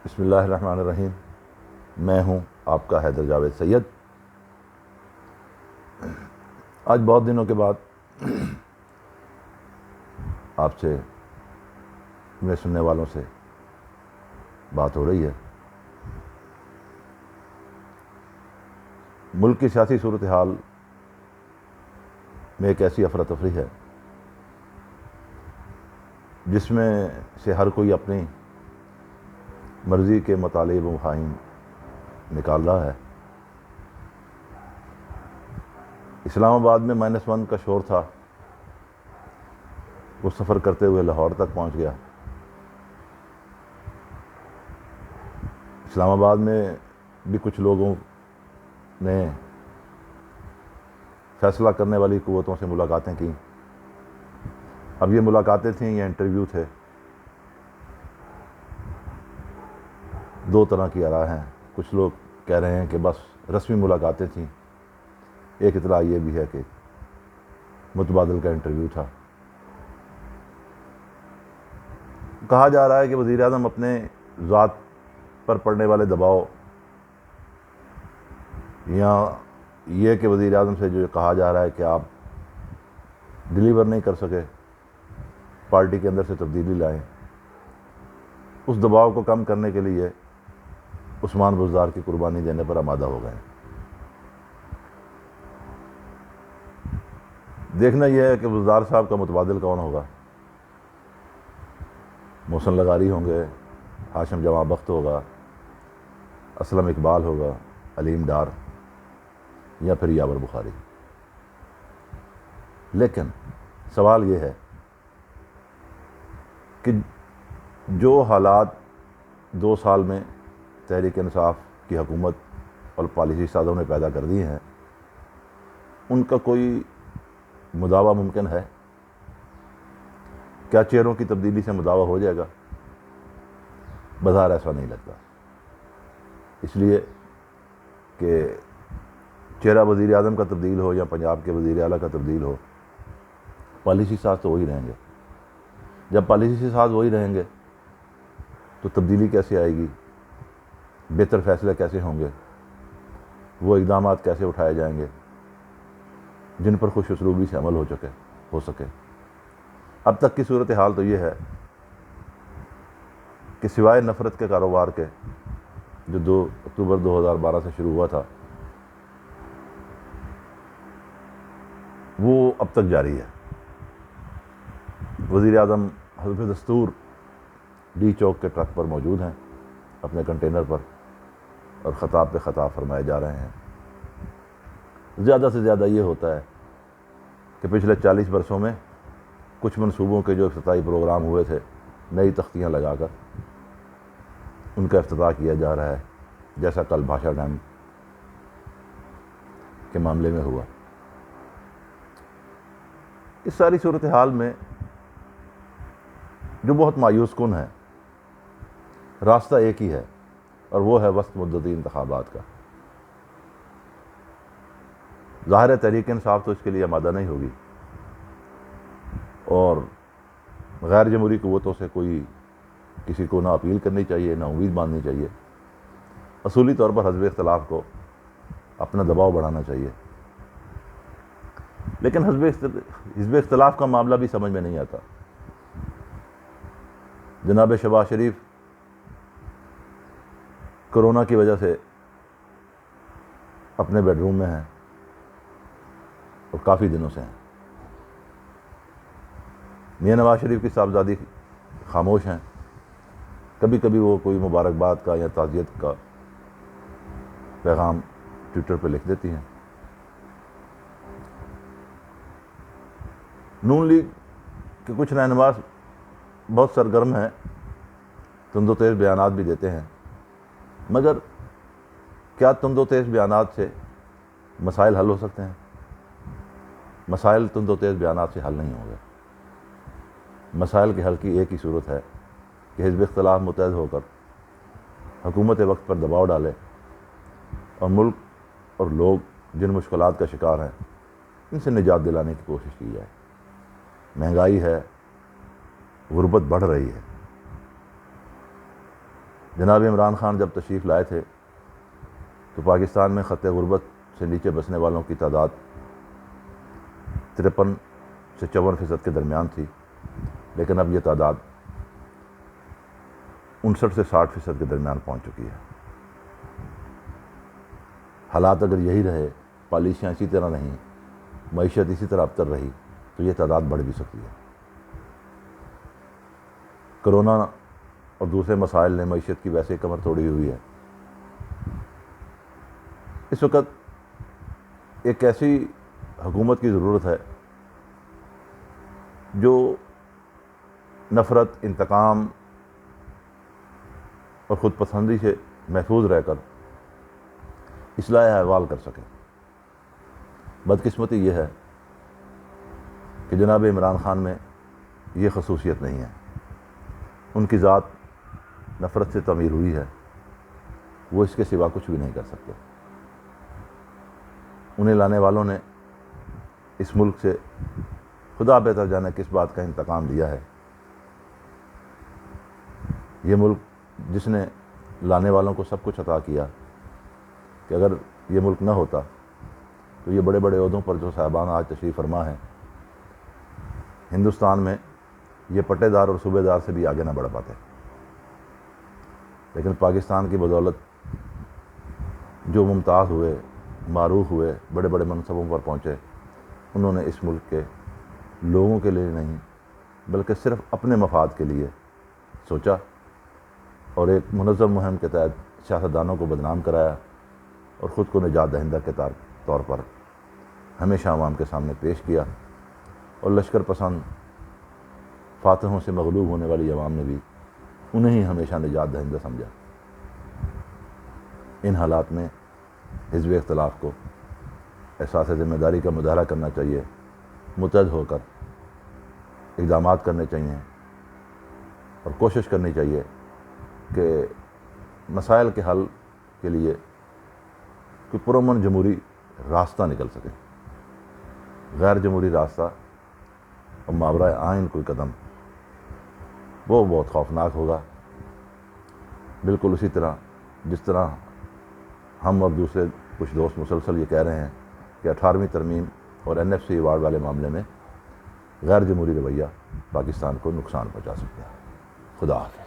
بسم اللہ الرحمن الرحیم۔ میں ہوں آپ کا حیدر جاوید سید۔ آج بہت دنوں کے بعد آپ سے، میرے سننے والوں سے بات ہو رہی ہے۔ ملک کی سیاسی صورتحال میں ایک ایسی افراتفری ہے جس میں سے ہر کوئی اپنی مرضی کے مطالب و مفاہیم نکال رہا ہے۔ اسلام آباد میں -1 کا شور تھا، وہ سفر کرتے ہوئے لاہور تک پہنچ گیا۔ اسلام آباد میں بھی کچھ لوگوں نے فیصلہ کرنے والی قوتوں سے ملاقاتیں کیں۔ اب یہ ملاقاتیں تھیں یا انٹرویو تھے، دو طرح کی آراء ہیں۔ کچھ لوگ کہہ رہے ہیں کہ بس رسمی ملاقاتیں تھیں، ایک اطلاع یہ بھی ہے کہ متبادل کا انٹرویو تھا۔ کہا جا رہا ہے کہ وزیر اعظم اپنے ذات پر پڑنے والے دباؤ، یا یہ کہ وزیر اعظم سے جو کہا جا رہا ہے کہ آپ ڈیلیور نہیں کر سکے، پارٹی کے اندر سے تبدیلی لائیں، اس دباؤ کو کم کرنے کے لیے عثمان بزدار کی قربانی دینے پر آمادہ ہو گئے۔ دیکھنا یہ ہے کہ بزدار صاحب کا متبادل کون ہوگا۔ محسن لغاری ہوں گے، ہاشم جمع بخت ہوگا، اسلم اقبال ہوگا، علیم ڈار، یا پھر یاور بخاری۔ لیکن سوال یہ ہے کہ جو حالات 2 سال میں تحریک انصاف کی حکومت اور پالیسی سازوں نے پیدا کر دی ہیں، ان کا کوئی مداوع ممکن ہے؟ کیا چہروں کی تبدیلی سے مداوع ہو جائے گا؟ بظاہر ایسا نہیں لگتا، اس لیے کہ چہرہ وزیر اعظم کا تبدیل ہو یا پنجاب کے وزیر اعلیٰ کا تبدیل ہو، پالیسی ساز تو وہی رہیں گے۔ جب پالیسی ساز وہی رہیں گے تو تبدیلی کیسے آئے گی؟ بہتر فیصلے کیسے ہوں گے؟ وہ اقدامات کیسے اٹھائے جائیں گے جن پر خوش اسلوبی سے عمل ہو سکے؟ اب تک کی صورتحال تو یہ ہے کہ سوائے نفرت کے کاروبار کے جو 2 اکتوبر 2012 سے شروع ہوا تھا، وہ اب تک جاری ہے۔ وزیر اعظم حلف دستور ڈی چوک کے ٹرک پر موجود ہیں اپنے کنٹینر پر، اور خطاب پہ خطاب فرمائے جا رہے ہیں۔ زیادہ سے زیادہ یہ ہوتا ہے کہ پچھلے 40 برسوں میں کچھ منصوبوں کے جو افتتاحی پروگرام ہوئے تھے، نئی تختیاں لگا کر ان کا افتتاح کیا جا رہا ہے، جیسا کل بھاشا ڈیم کے معاملے میں ہوا۔ اس ساری صورتحال میں جو بہت مایوس کن ہے، راستہ ایک ہی ہے، اور وہ ہے وسط مدتی انتخابات کا۔ ظاہر ہے تحریک انصاف تو اس کے لیے آمادہ نہیں ہوگی، اور غیر جمہوری قوتوں سے کسی کو نہ اپیل کرنی چاہیے، نہ امید باندھنی چاہیے۔ اصولی طور پر حزب اختلاف کو اپنا دباؤ بڑھانا چاہیے، لیکن حزب اختلاف کا معاملہ بھی سمجھ میں نہیں آتا۔ جناب شہباز شریف کورونا کی وجہ سے اپنے بیڈ روم میں ہیں، اور کافی دنوں سے ہیں۔ میاں نواز شریف کی صاحبزادی خاموش ہیں، کبھی کبھی وہ کوئی مبارکباد کا یا تعزیت کا پیغام ٹویٹر پہ لکھ دیتی ہیں۔ نون لیگ کے کچھ رہنما بہت سرگرم ہیں، تند و تیز بیانات بھی دیتے ہیں، مگر کیا تند و تیز بیانات سے مسائل حل ہو سکتے ہیں؟ مسائل تند و تیز بیانات سے حل نہیں ہوں گے۔ مسائل کے حل کی ایک ہی صورت ہے کہ حزب اختلاف متحد ہو کر حکومت وقت پر دباؤ ڈالے، اور ملک اور لوگ جن مشکلات کا شکار ہیں ان سے نجات دلانے کی کوشش کی جائے۔ مہنگائی ہے، غربت بڑھ رہی ہے، جناب عمران خان جب تشریف لائے تھے تو پاکستان میں خط غربت سے نیچے بسنے والوں کی تعداد 53 سے 54% کے درمیان تھی، لیکن اب یہ تعداد 59 سے 60% کے درمیان پہنچ چکی ہے۔ حالات اگر یہی رہے، پالیسیاں اسی طرح رہیں، معیشت اسی طرح ابتر رہی تو یہ تعداد بڑھ بھی سکتی ہے۔ کرونا اور دوسرے مسائل نے معیشت کی ویسے کمر توڑی ہوئی ہے۔ اس وقت ایک ایسی حکومت کی ضرورت ہے جو نفرت، انتقام اور خود پسندی سے محفوظ رہ کر اصلاح احوال کر سکے۔ بدقسمتی یہ ہے کہ جناب عمران خان میں یہ خصوصیت نہیں ہے۔ ان کی ذات نفرت سے تعمیر ہوئی ہے، وہ اس کے سوا کچھ بھی نہیں کر سکتے۔ انہیں لانے والوں نے اس ملک سے خدا بہتر جانے کس بات کا انتقام لیا ہے۔ یہ ملک جس نے لانے والوں کو سب کچھ عطا کیا کہ اگر یہ ملک نہ ہوتا تو یہ بڑے بڑے عہدوں پر جو صاحبان آج تشریف فرما ہیں، ہندوستان میں یہ پٹے دار اور صوبے دار سے بھی آگے نہ بڑھ پاتے۔ لیکن پاکستان کی بدولت جو ممتاز ہوئے، معروف ہوئے، بڑے بڑے منصبوں پر پہنچے، انہوں نے اس ملک کے لوگوں کے لیے نہیں بلکہ صرف اپنے مفاد کے لیے سوچا اور ایک منظم مہم کے تحت سیاستدانوں کو بدنام کرایا اور خود کو نجات دہندہ کے طور پر ہمیشہ عوام کے سامنے پیش کیا، اور لشکر پسند فاتحوں سے مغلوب ہونے والی عوام نے بھی انہیں ہی ہمیشہ نجات دہندہ سمجھا۔ ان حالات میں حزب اختلاف کو احساس ذمہ داری کا مظاہرہ کرنا چاہیے، متحد ہو کر اقدامات کرنے چاہیے اور کوشش کرنی چاہیے کہ مسائل کے حل کے لیے کوئی پرامن جمہوری راستہ نکل سکے۔ غیر جمہوری راستہ اور ماورائے آئین کوئی قدم، وہ بہت خوفناک ہوگا۔ بالکل اسی طرح جس طرح ہم اور دوسرے کچھ دوست مسلسل یہ کہہ رہے ہیں کہ 18ویں ترمیم اور NFC ایوارڈ والے معاملے میں غیر جمہوری رویہ پاکستان کو نقصان پہنچا سکتا ہے۔ خدا حافظ۔